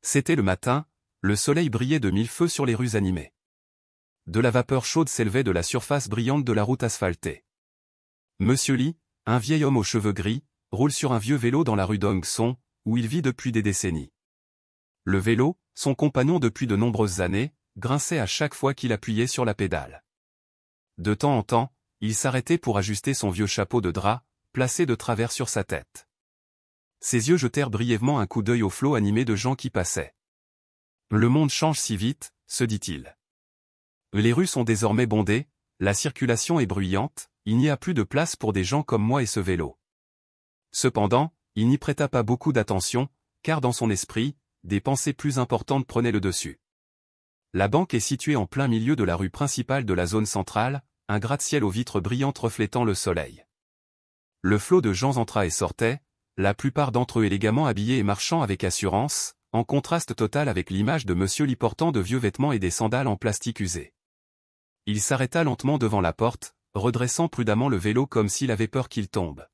C'était le matin, le soleil brillait de mille feux sur les rues animées. De la vapeur chaude s'élevait de la surface brillante de la route asphaltée. Monsieur Lee, un vieil homme aux cheveux gris, roule sur un vieux vélo dans la rue Dongson, où il vit depuis des décennies. Le vélo, son compagnon depuis de nombreuses années, grinçait à chaque fois qu'il appuyait sur la pédale. De temps en temps, il s'arrêtait pour ajuster son vieux chapeau de drap, placé de travers sur sa tête. Ses yeux jetèrent brièvement un coup d'œil au flot animé de gens qui passaient. Le monde change si vite, se dit-il. Les rues sont désormais bondées, la circulation est bruyante, il n'y a plus de place pour des gens comme moi et ce vélo. Cependant, il n'y prêta pas beaucoup d'attention, car dans son esprit, des pensées plus importantes prenaient le dessus. La banque est située en plein milieu de la rue principale de la zone centrale, un gratte-ciel aux vitres brillantes reflétant le soleil. Le flot de gens entra et sortait, la plupart d'entre eux élégamment habillés et marchant avec assurance, en contraste total avec l'image de Monsieur Lee portant de vieux vêtements et des sandales en plastique usé. Il s'arrêta lentement devant la porte, redressant prudemment le vélo comme s'il avait peur qu'il tombe.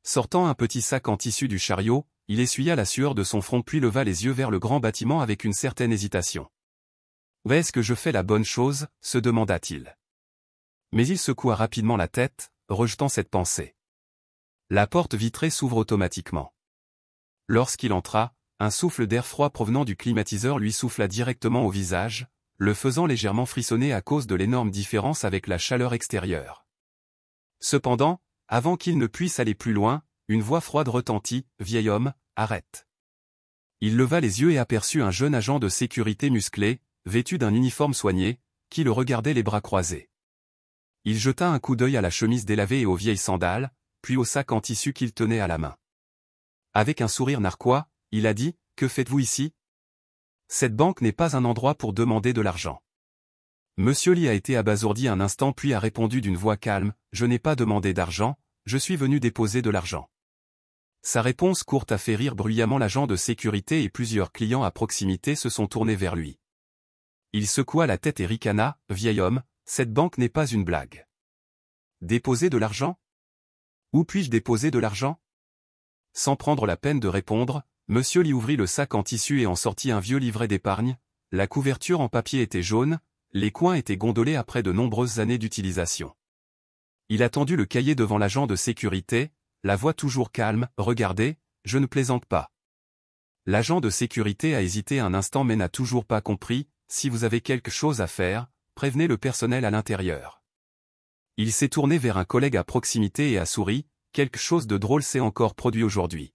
Sortant un petit sac en tissu du chariot, il essuya la sueur de son front puis leva les yeux vers le grand bâtiment avec une certaine hésitation. « Est-ce que je fais la bonne chose ?» se demanda-t-il. Mais il secoua rapidement la tête, rejetant cette pensée. La porte vitrée s'ouvre automatiquement. Lorsqu'il entra, un souffle d'air froid provenant du climatiseur lui souffla directement au visage, le faisant légèrement frissonner à cause de l'énorme différence avec la chaleur extérieure. Cependant, avant qu'il ne puisse aller plus loin, une voix froide retentit, « Vieil homme, arrête !» Il leva les yeux et aperçut un jeune agent de sécurité musclé, vêtu d'un uniforme soigné, qui le regardait les bras croisés. Il jeta un coup d'œil à la chemise délavée et aux vieilles sandales, puis au sac en tissu qu'il tenait à la main. Avec un sourire narquois, il a dit, « Que faites-vous ici ? Cette banque n'est pas un endroit pour demander de l'argent. » Monsieur Lee a été abasourdi un instant puis a répondu d'une voix calme, « Je n'ai pas demandé d'argent, je suis venu déposer de l'argent. » Sa réponse courte a fait rire bruyamment l'agent de sécurité et plusieurs clients à proximité se sont tournés vers lui. Il secoua la tête et ricana, « Vieil homme, cette banque n'est pas une blague. » Déposer de l'argent ? Où puis-je déposer de l'argent ? Sans prendre la peine de répondre, Monsieur Lee ouvrit le sac en tissu et en sortit un vieux livret d'épargne, la couverture en papier était jaune, les coins étaient gondolés après de nombreuses années d'utilisation. Il a tendu le cahier devant l'agent de sécurité, la voix toujours calme, « Regardez, je ne plaisante pas. » L'agent de sécurité a hésité un instant mais n'a toujours pas compris, « Si vous avez quelque chose à faire, prévenez le personnel à l'intérieur. » Il s'est tourné vers un collègue à proximité et a souri, « Quelque chose de drôle s'est encore produit aujourd'hui. »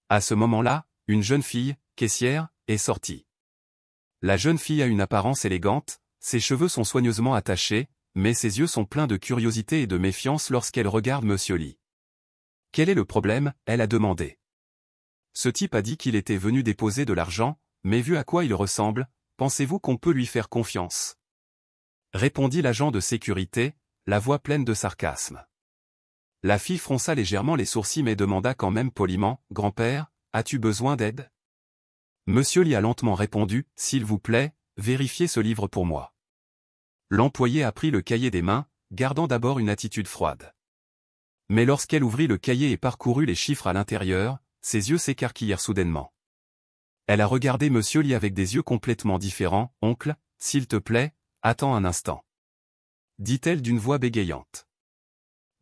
À ce moment-là, une jeune fille, caissière, est sortie. La jeune fille a une apparence élégante, ses cheveux sont soigneusement attachés, mais ses yeux sont pleins de curiosité et de méfiance lorsqu'elle regarde Monsieur Lee. « Quel est le problème ?» elle a demandé. Ce type a dit qu'il était venu déposer de l'argent, mais vu à quoi il ressemble, pensez-vous qu'on peut lui faire confiance ? Répondit l'agent de sécurité, la voix pleine de sarcasme. La fille fronça légèrement les sourcils mais demanda quand même poliment, « Grand-père, as-tu besoin d'aide ?» Monsieur Lee a lentement répondu, « S'il vous plaît, vérifiez ce livre pour moi. » L'employé a pris le cahier des mains, gardant d'abord une attitude froide. Mais lorsqu'elle ouvrit le cahier et parcourut les chiffres à l'intérieur, ses yeux s'écarquillèrent soudainement. Elle a regardé Monsieur Lee avec des yeux complètement différents, « Oncle, s'il te plaît, attends un instant. » dit-elle d'une voix bégayante.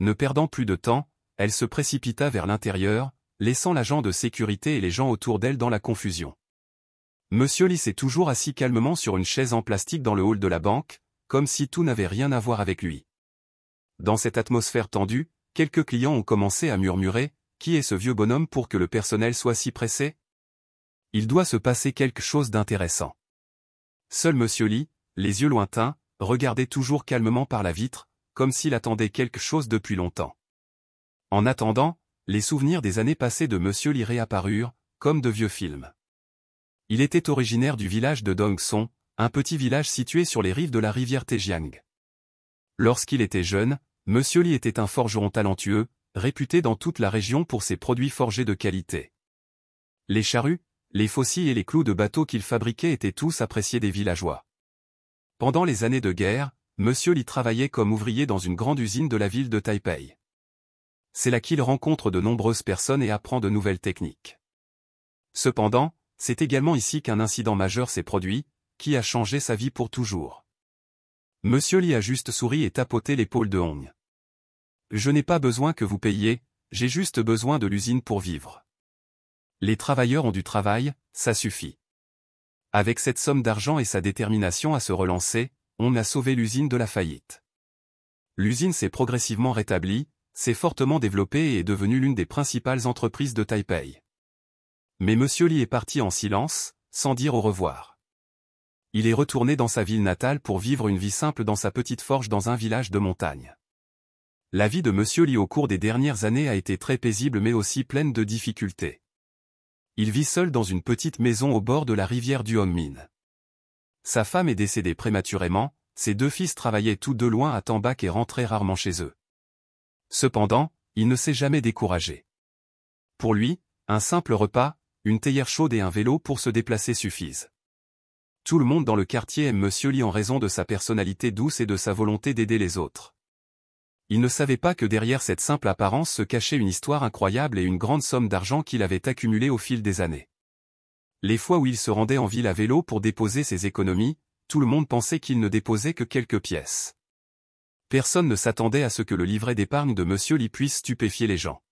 Ne perdant plus de temps, elle se précipita vers l'intérieur, laissant l'agent de sécurité et les gens autour d'elle dans la confusion. Monsieur Lee s'est toujours assis calmement sur une chaise en plastique dans le hall de la banque, comme si tout n'avait rien à voir avec lui. Dans cette atmosphère tendue, quelques clients ont commencé à murmurer, « Qui est ce vieux bonhomme pour que le personnel soit si pressé ? Il doit se passer quelque chose d'intéressant. » Seul Monsieur Lee, les yeux lointains, regardait toujours calmement par la vitre, comme s'il attendait quelque chose depuis longtemps. En attendant, les souvenirs des années passées de Monsieur Lee réapparurent, comme de vieux films. Il était originaire du village de Dongson, un petit village situé sur les rives de la rivière Taejiang. Lorsqu'il était jeune, Monsieur Lee était un forgeron talentueux, réputé dans toute la région pour ses produits forgés de qualité. Les charrues, les faucilles et les clous de bateaux qu'il fabriquait étaient tous appréciés des villageois. Pendant les années de guerre, Monsieur Lee travaillait comme ouvrier dans une grande usine de la ville de Taipei. C'est là qu'il rencontre de nombreuses personnes et apprend de nouvelles techniques. Cependant, c'est également ici qu'un incident majeur s'est produit, qui a changé sa vie pour toujours. Monsieur Lee a juste souri et tapoté l'épaule de Hong. Je n'ai pas besoin que vous payiez, j'ai juste besoin de l'usine pour vivre. Les travailleurs ont du travail, ça suffit. Avec cette somme d'argent et sa détermination à se relancer, on a sauvé l'usine de la faillite. L'usine s'est progressivement rétablie, s'est fortement développée et est devenue l'une des principales entreprises de Taipei. Mais Monsieur Lee est parti en silence, sans dire au revoir. Il est retourné dans sa ville natale pour vivre une vie simple dans sa petite forge dans un village de montagne. La vie de Monsieur Lee au cours des dernières années a été très paisible mais aussi pleine de difficultés. Il vit seul dans une petite maison au bord de la rivière du Hongmin. Sa femme est décédée prématurément, ses 2 fils travaillaient tous deux loin à Tambak et rentraient rarement chez eux. Cependant, il ne s'est jamais découragé. Pour lui, un simple repas, une théière chaude et un vélo pour se déplacer suffisent. Tout le monde dans le quartier aime Monsieur Lee en raison de sa personnalité douce et de sa volonté d'aider les autres. Il ne savait pas que derrière cette simple apparence se cachait une histoire incroyable et une grande somme d'argent qu'il avait accumulée au fil des années. Les fois où il se rendait en ville à vélo pour déposer ses économies, tout le monde pensait qu'il ne déposait que quelques pièces. Personne ne s'attendait à ce que le livret d'épargne de Monsieur Lee puisse stupéfier les gens.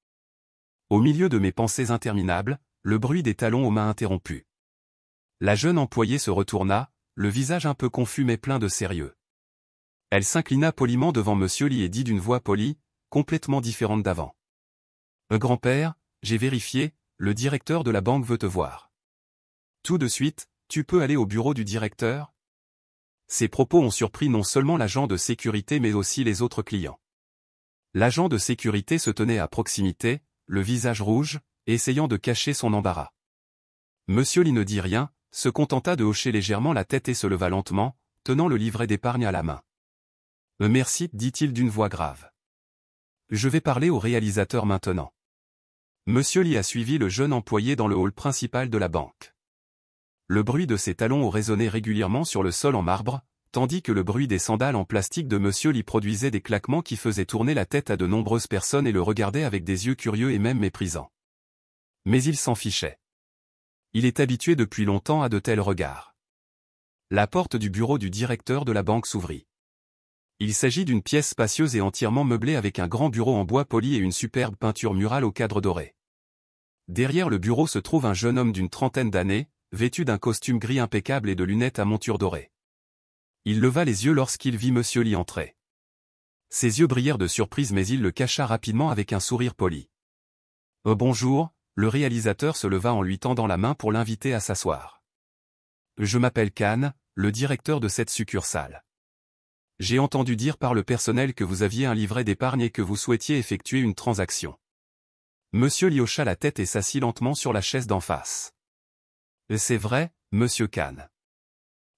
Au milieu de mes pensées interminables, le bruit des talons aux mains interrompu. La jeune employée se retourna, le visage un peu confus mais plein de sérieux. Elle s'inclina poliment devant Monsieur Lee et dit d'une voix polie, complètement différente d'avant. « Grand-père, j'ai vérifié, le directeur de la banque veut te voir. » Tout de suite, tu peux aller au bureau du directeur ? Ces propos ont surpris non seulement l'agent de sécurité mais aussi les autres clients. L'agent de sécurité se tenait à proximité, le visage rouge, essayant de cacher son embarras. Monsieur Lee ne dit rien, se contenta de hocher légèrement la tête et se leva lentement, tenant le livret d'épargne à la main. « Merci, dit-il d'une voix grave. Je vais parler au réalisateur maintenant. » Monsieur Lee a suivi le jeune employé dans le hall principal de la banque. Le bruit de ses talons résonnait régulièrement sur le sol en marbre, tandis que le bruit des sandales en plastique de Monsieur Lee produisait des claquements qui faisaient tourner la tête à de nombreuses personnes et le regardaient avec des yeux curieux et même méprisants. Mais il s'en fichait. Il est habitué depuis longtemps à de tels regards. La porte du bureau du directeur de la banque s'ouvrit. Il s'agit d'une pièce spacieuse et entièrement meublée avec un grand bureau en bois poli et une superbe peinture murale au cadre doré. Derrière le bureau se trouve un jeune homme d'une trentaine d'années, vêtu d'un costume gris impeccable et de lunettes à monture dorée. Il leva les yeux lorsqu'il vit Monsieur Lee entrer. Ses yeux brillèrent de surprise mais il le cacha rapidement avec un sourire poli. « Bonjour », le réalisateur se leva en lui tendant la main pour l'inviter à s'asseoir. « Je m'appelle Khan, le directeur de cette succursale. J'ai entendu dire par le personnel que vous aviez un livret d'épargne et que vous souhaitiez effectuer une transaction. » Monsieur Lee hocha la tête et s'assit lentement sur la chaise d'en face. « C'est vrai, Monsieur Khan.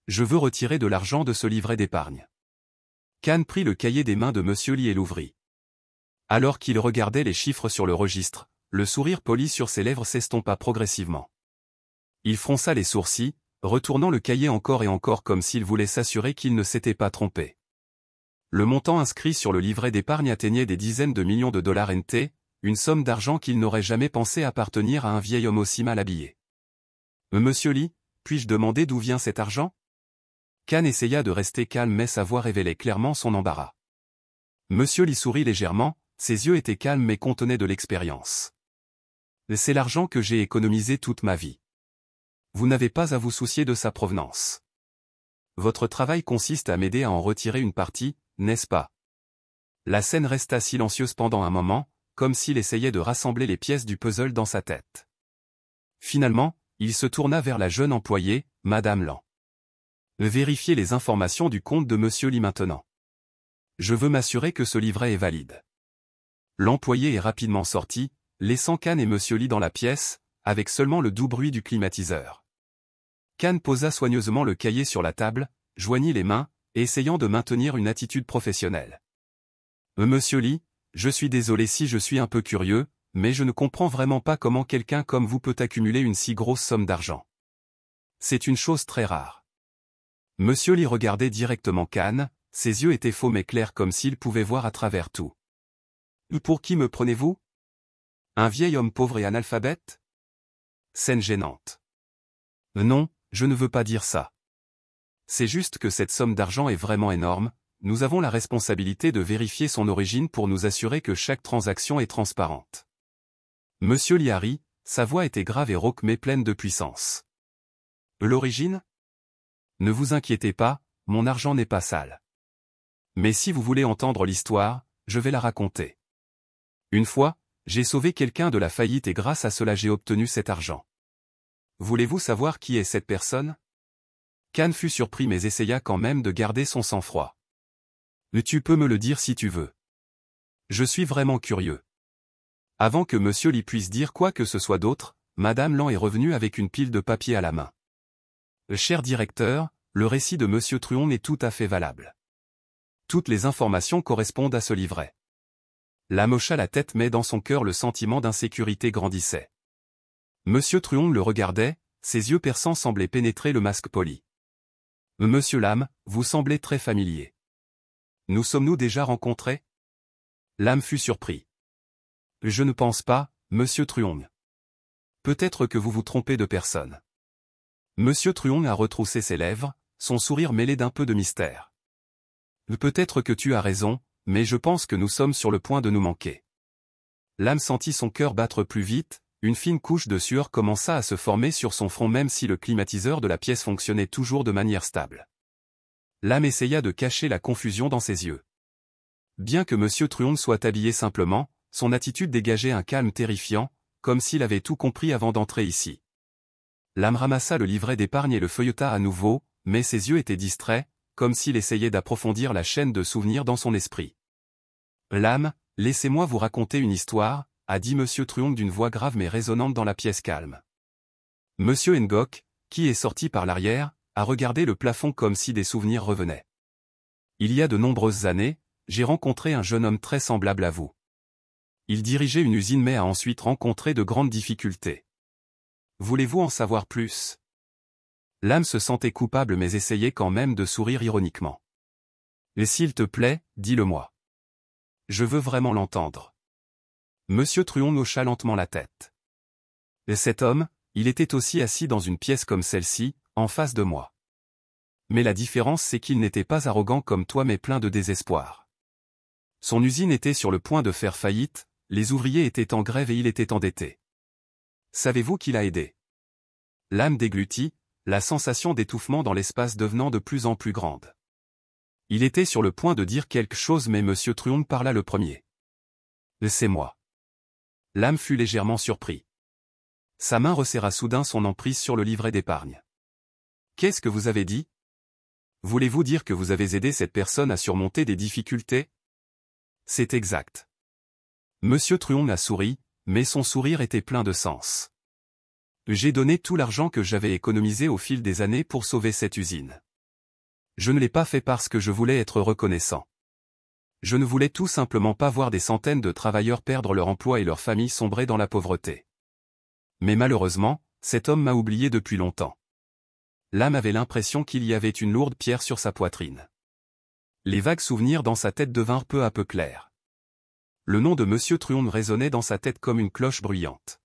Je veux retirer de l'argent de ce livret d'épargne. » Khan prit le cahier des mains de Monsieur Lee et l'ouvrit. Alors qu'il regardait les chiffres sur le registre, le sourire poli sur ses lèvres s'estompa progressivement. Il fronça les sourcils, retournant le cahier encore et encore comme s'il voulait s'assurer qu'il ne s'était pas trompé. Le montant inscrit sur le livret d'épargne atteignait des dizaines de millions de dollars NT, une somme d'argent qu'il n'aurait jamais pensé appartenir à un vieil homme aussi mal habillé. « Monsieur Lee, puis-je demander d'où vient cet argent ?» Khan essaya de rester calme mais sa voix révélait clairement son embarras. Monsieur Lee sourit légèrement, ses yeux étaient calmes mais contenaient de l'expérience. « C'est l'argent que j'ai économisé toute ma vie. Vous n'avez pas à vous soucier de sa provenance. Votre travail consiste à m'aider à en retirer une partie, n'est-ce pas ?» La scène resta silencieuse pendant un moment, comme s'il essayait de rassembler les pièces du puzzle dans sa tête. Finalement, il se tourna vers la jeune employée, Madame Lan. « Vérifiez les informations du compte de Monsieur Lee maintenant. Je veux m'assurer que ce livret est valide. » L'employé est rapidement sorti, laissant Khan et Monsieur Lee dans la pièce, avec seulement le doux bruit du climatiseur. Khan posa soigneusement le cahier sur la table, joignit les mains, essayant de maintenir une attitude professionnelle. « Monsieur Lee, je suis désolé si je suis un peu curieux, mais je ne comprends vraiment pas comment quelqu'un comme vous peut accumuler une si grosse somme d'argent. C'est une chose très rare. » Monsieur Lee regardait directement Khan, ses yeux étaient faux mais clairs comme s'il pouvait voir à travers tout. « Pour qui me prenez-vous ? Un vieil homme pauvre et analphabète ? Scène gênante. Non, je ne veux pas dire ça. C'est juste que cette somme d'argent est vraiment énorme, nous avons la responsabilité de vérifier son origine pour nous assurer que chaque transaction est transparente. Monsieur Liari, sa voix était grave et rauque mais pleine de puissance. L'origine? Ne vous inquiétez pas, mon argent n'est pas sale. Mais si vous voulez entendre l'histoire, je vais la raconter. Une fois, j'ai sauvé quelqu'un de la faillite et grâce à cela j'ai obtenu cet argent. Voulez-vous savoir qui est cette personne? Khan fut surpris mais essaya quand même de garder son sang-froid. Tu peux me le dire si tu veux. Je suis vraiment curieux. Avant que Monsieur Li puisse dire quoi que ce soit d'autre, Madame Lan est revenue avec une pile de papier à la main. Cher directeur, le récit de Monsieur Truong est tout à fait valable. Toutes les informations correspondent à ce livret. Lam hocha la tête mais dans son cœur le sentiment d'insécurité grandissait. Monsieur Truong le regardait, ses yeux perçants semblaient pénétrer le masque poli. Monsieur Lam, vous semblez très familier. Nous sommes-nous déjà rencontrés? Lam fut surpris. Je ne pense pas, Monsieur Truong. Peut-être que vous vous trompez de personne. Monsieur Truong a retroussé ses lèvres, son sourire mêlé d'un peu de mystère. Peut-être que tu as raison, mais je pense que nous sommes sur le point de nous manquer. Lam sentit son cœur battre plus vite, une fine couche de sueur commença à se former sur son front même si le climatiseur de la pièce fonctionnait toujours de manière stable. Lam essaya de cacher la confusion dans ses yeux. Bien que Monsieur Truong soit habillé simplement, son attitude dégageait un calme terrifiant, comme s'il avait tout compris avant d'entrer ici. Lam ramassa le livret d'épargne et le feuilleta à nouveau, mais ses yeux étaient distraits, comme s'il essayait d'approfondir la chaîne de souvenirs dans son esprit. Lam, laissez-moi vous raconter une histoire, a dit Monsieur Truong d'une voix grave mais résonnante dans la pièce calme. Monsieur Ngok, qui est sorti par l'arrière, a regardé le plafond comme si des souvenirs revenaient. Il y a de nombreuses années, j'ai rencontré un jeune homme très semblable à vous. Il dirigeait une usine mais a ensuite rencontré de grandes difficultés. Voulez-vous en savoir plus? Lam se sentait coupable mais essayait quand même de sourire ironiquement. Et s'il te plaît, dis-le-moi. Je veux vraiment l'entendre. Monsieur Truong hocha lentement la tête. Et cet homme, il était aussi assis dans une pièce comme celle-ci, en face de moi. Mais la différence c'est qu'il n'était pas arrogant comme toi mais plein de désespoir. Son usine était sur le point de faire faillite, les ouvriers étaient en grève et il était endetté. Savez-vous qui l'a aidé? Lam déglutit, la sensation d'étouffement dans l'espace devenant de plus en plus grande. Il était sur le point de dire quelque chose mais Monsieur Truong parla le premier. C'est moi. Lam fut légèrement surpris. Sa main resserra soudain son emprise sur le livret d'épargne. Qu'est-ce que vous avez dit? Voulez-vous dire que vous avez aidé cette personne à surmonter des difficultés? C'est exact. Monsieur Truong a souri, mais son sourire était plein de sens. J'ai donné tout l'argent que j'avais économisé au fil des années pour sauver cette usine. Je ne l'ai pas fait parce que je voulais être reconnaissant. Je ne voulais tout simplement pas voir des centaines de travailleurs perdre leur emploi et leur famille sombrer dans la pauvreté. Mais malheureusement, cet homme m'a oublié depuis longtemps. Lam avait l'impression qu'il y avait une lourde pierre sur sa poitrine. Les vagues souvenirs dans sa tête devinrent peu à peu clairs. Le nom de Monsieur Truong résonnait dans sa tête comme une cloche bruyante.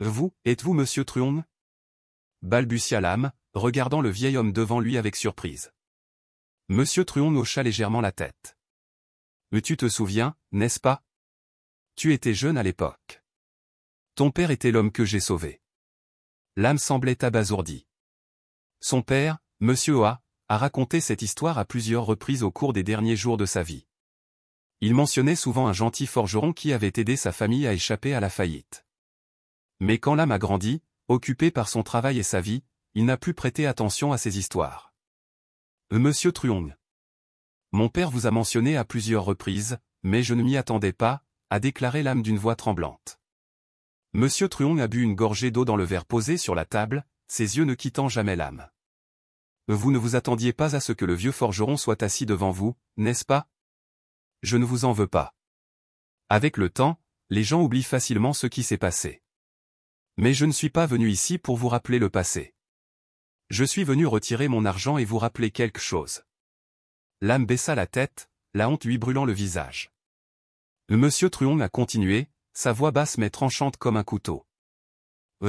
Vous, êtes-vous Monsieur Truong? Balbutia Lam, regardant le vieil homme devant lui avec surprise. Monsieur Truong hocha légèrement la tête. Mais tu te souviens, n'est-ce pas? Tu étais jeune à l'époque. Ton père était l'homme que j'ai sauvé. Lam semblait abasourdi. Son père, Monsieur Oa, a raconté cette histoire à plusieurs reprises au cours des derniers jours de sa vie. Il mentionnait souvent un gentil forgeron qui avait aidé sa famille à échapper à la faillite. Mais quand Lam a grandi, occupé par son travail et sa vie, il n'a plus prêté attention à ces histoires. Monsieur Truong. Mon père vous a mentionné à plusieurs reprises, mais je ne m'y attendais pas, a déclaré Lam d'une voix tremblante. Monsieur Truong a bu une gorgée d'eau dans le verre posé sur la table, ses yeux ne quittant jamais Lam. Vous ne vous attendiez pas à ce que le vieux forgeron soit assis devant vous, n'est-ce pas? Je ne vous en veux pas. Avec le temps, les gens oublient facilement ce qui s'est passé. Mais je ne suis pas venu ici pour vous rappeler le passé. Je suis venu retirer mon argent et vous rappeler quelque chose. Lam baissa la tête, la honte lui brûlant le visage. Monsieur Truong a continué, sa voix basse mais tranchante comme un couteau.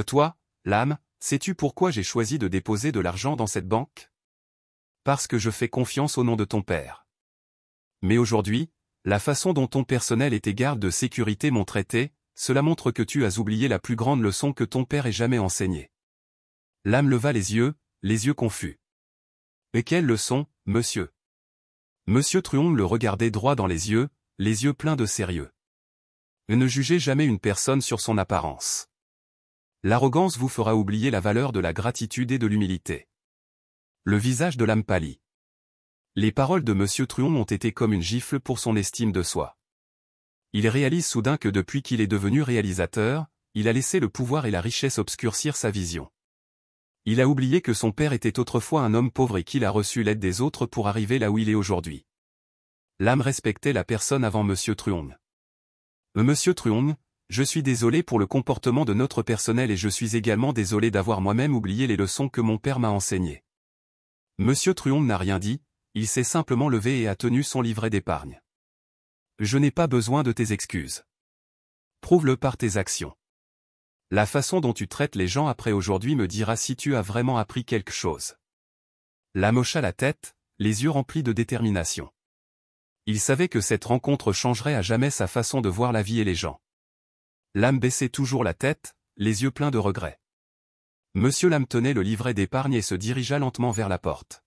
Toi, Lam, sais-tu pourquoi j'ai choisi de déposer de l'argent dans cette banque? Parce que je fais confiance au nom de ton père. Mais aujourd'hui, la façon dont ton personnel et tes gardes de sécurité m'ont traité, cela montre que tu as oublié la plus grande leçon que ton père ait jamais enseignée. L'âme leva les yeux confus. Et quelle leçon, monsieur? Monsieur Truong le regardait droit dans les yeux pleins de sérieux. Ne jugez jamais une personne sur son apparence. L'arrogance vous fera oublier la valeur de la gratitude et de l'humilité. Le visage de l'âme pâlit. Les paroles de Monsieur Truong ont été comme une gifle pour son estime de soi. Il réalise soudain que depuis qu'il est devenu réalisateur, il a laissé le pouvoir et la richesse obscurcir sa vision. Il a oublié que son père était autrefois un homme pauvre et qu'il a reçu l'aide des autres pour arriver là où il est aujourd'hui. L'âme respectait la personne avant Monsieur Truong. Monsieur Truong, je suis désolé pour le comportement de notre personnel et je suis également désolé d'avoir moi-même oublié les leçons que mon père m'a enseignées. Monsieur Truong n'a rien dit, il s'est simplement levé et a tenu son livret d'épargne. Je n'ai pas besoin de tes excuses. Prouve-le par tes actions. La façon dont tu traites les gens après aujourd'hui me dira si tu as vraiment appris quelque chose. L'âme hocha la tête, les yeux remplis de détermination. Il savait que cette rencontre changerait à jamais sa façon de voir la vie et les gens. L'âme baissait toujours la tête, les yeux pleins de regret. Monsieur l'âme tenait le livret d'épargne et se dirigea lentement vers la porte.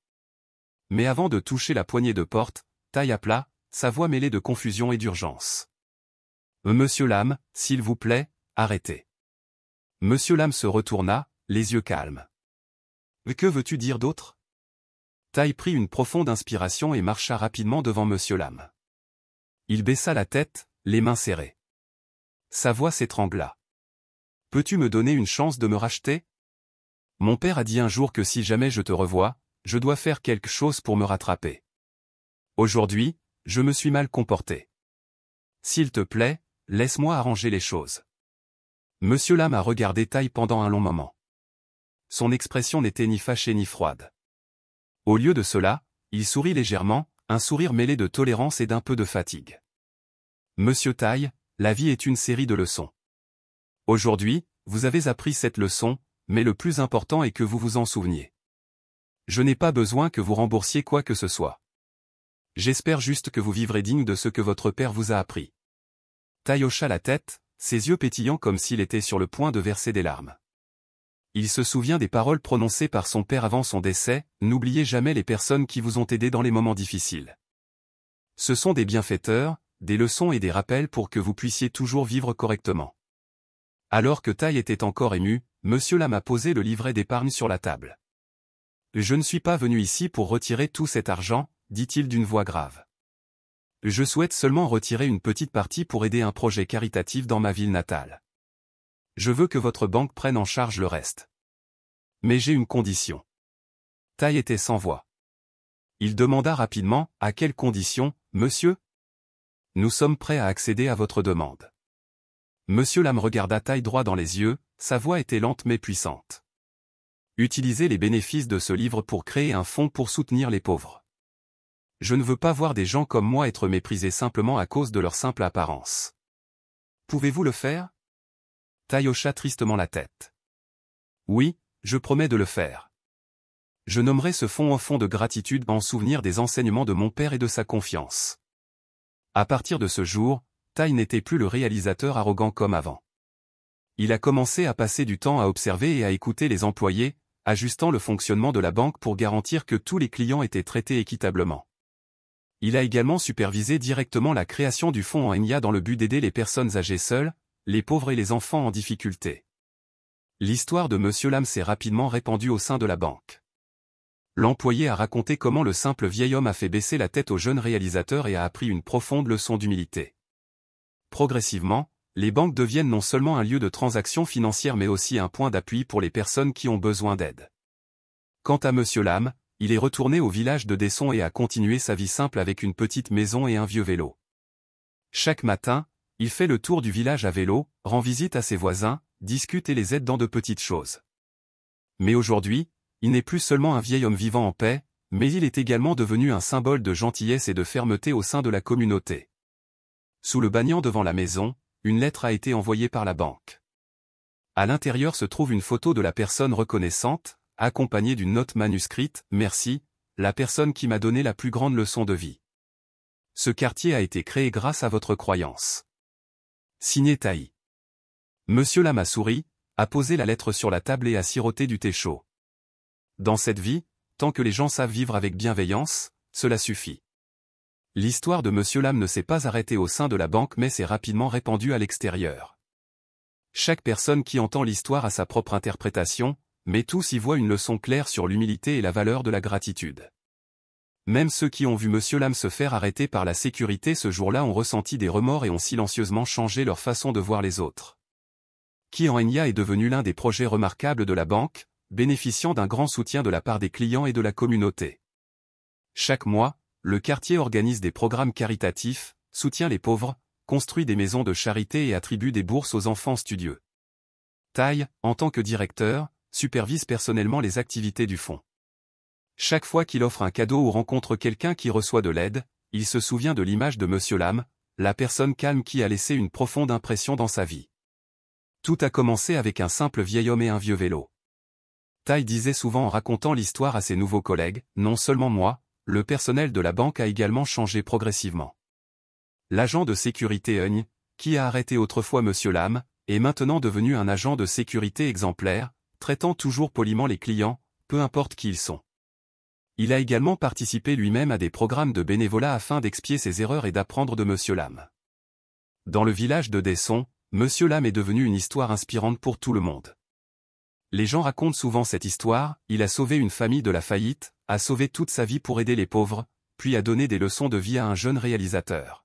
Mais avant de toucher la poignée de porte, taille à plat, sa voix mêlée de confusion et d'urgence. Monsieur l'âme, s'il vous plaît, arrêtez. Monsieur l'âme se retourna, les yeux calmes. Que veux-tu dire d'autre? Tai prit une profonde inspiration et marcha rapidement devant Monsieur l'âme. Il baissa la tête, les mains serrées. Sa voix s'étrangla. Peux-tu me donner une chance de me racheter? Mon père a dit un jour que si jamais je te revois, je dois faire quelque chose pour me rattraper. Aujourd'hui, je me suis mal comporté. S'il te plaît, laisse-moi arranger les choses. Monsieur l'âme a regardé Tai pendant un long moment. Son expression n'était ni fâchée ni froide. Au lieu de cela, il sourit légèrement, un sourire mêlé de tolérance et d'un peu de fatigue. Monsieur Tai, la vie est une série de leçons. Aujourd'hui, vous avez appris cette leçon, mais le plus important est que vous vous en souveniez. Je n'ai pas besoin que vous remboursiez quoi que ce soit. J'espère juste que vous vivrez digne de ce que votre père vous a appris. Tai hocha la tête, ses yeux pétillants comme s'il était sur le point de verser des larmes. Il se souvient des paroles prononcées par son père avant son décès, n'oubliez jamais les personnes qui vous ont aidé dans les moments difficiles. Ce sont des bienfaiteurs, des leçons et des rappels pour que vous puissiez toujours vivre correctement. Alors que Tai était encore ému, Monsieur l'âme a posé le livret d'épargne sur la table. Je ne suis pas venu ici pour retirer tout cet argent, dit-il d'une voix grave. Je souhaite seulement retirer une petite partie pour aider un projet caritatif dans ma ville natale. Je veux que votre banque prenne en charge le reste. Mais j'ai une condition. Tai était sans voix. Il demanda rapidement, à quelles conditions, monsieur? Nous sommes prêts à accéder à votre demande. Monsieur l'âme regarda Tai droit dans les yeux, sa voix était lente mais puissante. Utilisez les bénéfices de ce livre pour créer un fonds pour soutenir les pauvres. Je ne veux pas voir des gens comme moi être méprisés simplement à cause de leur simple apparence. Pouvez-vous le faire? Tai hocha tristement la tête. Oui, je promets de le faire. Je nommerai ce fonds un fonds de gratitude en souvenir des enseignements de mon père et de sa confiance. À partir de ce jour, Tai n'était plus le réalisateur arrogant comme avant. Il a commencé à passer du temps à observer et à écouter les employés, ajustant le fonctionnement de la banque pour garantir que tous les clients étaient traités équitablement. Il a également supervisé directement la création du fonds en NIA dans le but d'aider les personnes âgées seules, les pauvres et les enfants en difficulté. L'histoire de Monsieur l'âme s'est rapidement répandue au sein de la banque. L'employé a raconté comment le simple vieil homme a fait baisser la tête au jeune réalisateur et a appris une profonde leçon d'humilité. Progressivement, les banques deviennent non seulement un lieu de transaction financière mais aussi un point d'appui pour les personnes qui ont besoin d'aide. Quant à Monsieur l'âme, il est retourné au village de Desson et a continué sa vie simple avec une petite maison et un vieux vélo. Chaque matin, il fait le tour du village à vélo, rend visite à ses voisins, discute et les aide dans de petites choses. Mais aujourd'hui, il n'est plus seulement un vieil homme vivant en paix, mais il est également devenu un symbole de gentillesse et de fermeté au sein de la communauté. Sous le banyan devant la maison, une lettre a été envoyée par la banque. À l'intérieur se trouve une photo de la personne reconnaissante, accompagnée d'une note manuscrite, « Merci, la personne qui m'a donné la plus grande leçon de vie. Ce quartier a été créé grâce à votre croyance. » Signé Taï. Monsieur Lam a souri, a posé la lettre sur la table et a siroté du thé chaud. Dans cette vie, tant que les gens savent vivre avec bienveillance, cela suffit. L'histoire de Monsieur Lam ne s'est pas arrêtée au sein de la banque mais s'est rapidement répandue à l'extérieur. Chaque personne qui entend l'histoire a sa propre interprétation, mais tous y voient une leçon claire sur l'humilité et la valeur de la gratitude. Même ceux qui ont vu Monsieur Lam se faire arrêter par la sécurité ce jour-là ont ressenti des remords et ont silencieusement changé leur façon de voir les autres. Qui en Enya est devenu l'un des projets remarquables de la banque, bénéficiant d'un grand soutien de la part des clients et de la communauté. Chaque mois, le quartier organise des programmes caritatifs, soutient les pauvres, construit des maisons de charité et attribue des bourses aux enfants studieux. Taï, en tant que directeur, supervise personnellement les activités du fonds. Chaque fois qu'il offre un cadeau ou rencontre quelqu'un qui reçoit de l'aide, il se souvient de l'image de Monsieur Lam, la personne calme qui a laissé une profonde impression dans sa vie. Tout a commencé avec un simple vieil homme et un vieux vélo. Taï disait souvent en racontant l'histoire à ses nouveaux collègues, « Non seulement moi, le personnel de la banque a également changé progressivement. » L'agent de sécurité Eun, qui a arrêté autrefois Monsieur Lam, est maintenant devenu un agent de sécurité exemplaire, traitant toujours poliment les clients, peu importe qui ils sont. Il a également participé lui-même à des programmes de bénévolat afin d'expier ses erreurs et d'apprendre de Monsieur Lam. Dans le village de Desson, Monsieur Lam est devenu une histoire inspirante pour tout le monde. Les gens racontent souvent cette histoire, il a sauvé une famille de la faillite, a sauvé toute sa vie pour aider les pauvres, puis a donné des leçons de vie à un jeune réalisateur.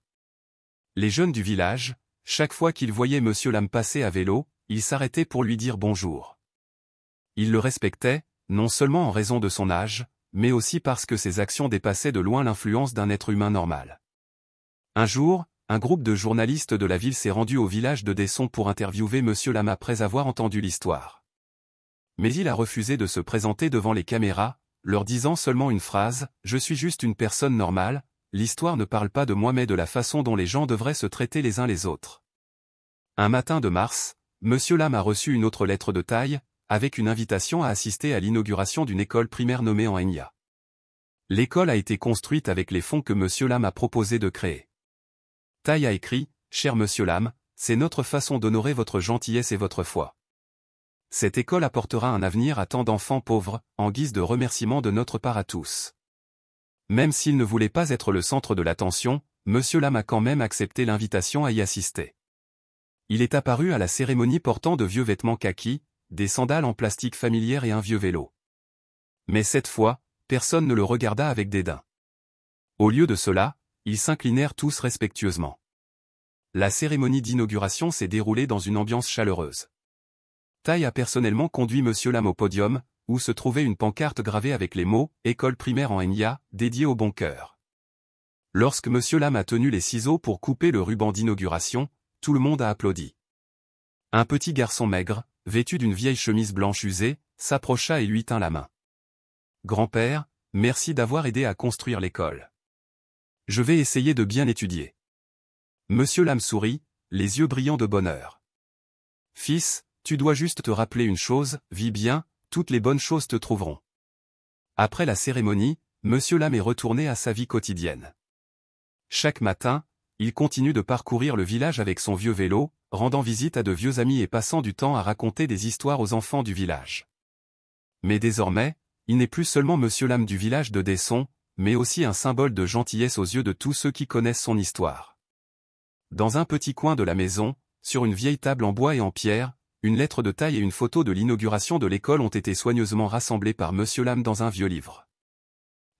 Les jeunes du village, chaque fois qu'ils voyaient Monsieur Lam passer à vélo, ils s'arrêtaient pour lui dire bonjour. Ils le respectaient, non seulement en raison de son âge, mais aussi parce que ses actions dépassaient de loin l'influence d'un être humain normal. Un jour, un groupe de journalistes de la ville s'est rendu au village de Desson pour interviewer Monsieur Lam après avoir entendu l'histoire. Mais il a refusé de se présenter devant les caméras, leur disant seulement une phrase, « Je suis juste une personne normale, l'histoire ne parle pas de moi mais de la façon dont les gens devraient se traiter les uns les autres. » Un matin de mars, Monsieur Lam a reçu une autre lettre de Taï, avec une invitation à assister à l'inauguration d'une école primaire nommée en Enya. L'école a été construite avec les fonds que Monsieur Lam a proposé de créer. Taï a écrit, « Cher Monsieur Lam, c'est notre façon d'honorer votre gentillesse et votre foi. Cette école apportera un avenir à tant d'enfants pauvres, en guise de remerciement de notre part à tous. » Même s'il ne voulait pas être le centre de l'attention, Monsieur Lam a quand même accepté l'invitation à y assister. Il est apparu à la cérémonie portant de vieux vêtements kaki, des sandales en plastique familières et un vieux vélo. Mais cette fois, personne ne le regarda avec dédain. Au lieu de cela, ils s'inclinèrent tous respectueusement. La cérémonie d'inauguration s'est déroulée dans une ambiance chaleureuse. Taï a personnellement conduit Monsieur Lam au podium, où se trouvait une pancarte gravée avec les mots « École primaire en Enya, dédiée au bon cœur ». Lorsque Monsieur Lam a tenu les ciseaux pour couper le ruban d'inauguration, tout le monde a applaudi. Un petit garçon maigre, vêtu d'une vieille chemise blanche usée, s'approcha et lui tint la main. « Grand-père, merci d'avoir aidé à construire l'école. Je vais essayer de bien étudier. » Monsieur Lam sourit, les yeux brillants de bonheur. « Fils, tu dois juste te rappeler une chose, vis bien, toutes les bonnes choses te trouveront. » Après la cérémonie, Monsieur Lam est retourné à sa vie quotidienne. Chaque matin, il continue de parcourir le village avec son vieux vélo, rendant visite à de vieux amis et passant du temps à raconter des histoires aux enfants du village. Mais désormais, il n'est plus seulement Monsieur Lam du village de Desson, mais aussi un symbole de gentillesse aux yeux de tous ceux qui connaissent son histoire. Dans un petit coin de la maison, sur une vieille table en bois et en pierre, une lettre de Taï et une photo de l'inauguration de l'école ont été soigneusement rassemblées par Monsieur Lam dans un vieux livre.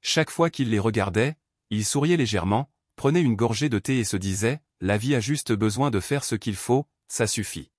Chaque fois qu'il les regardait, il souriait légèrement, prenait une gorgée de thé et se disait « La vie a juste besoin de faire ce qu'il faut, ça suffit. »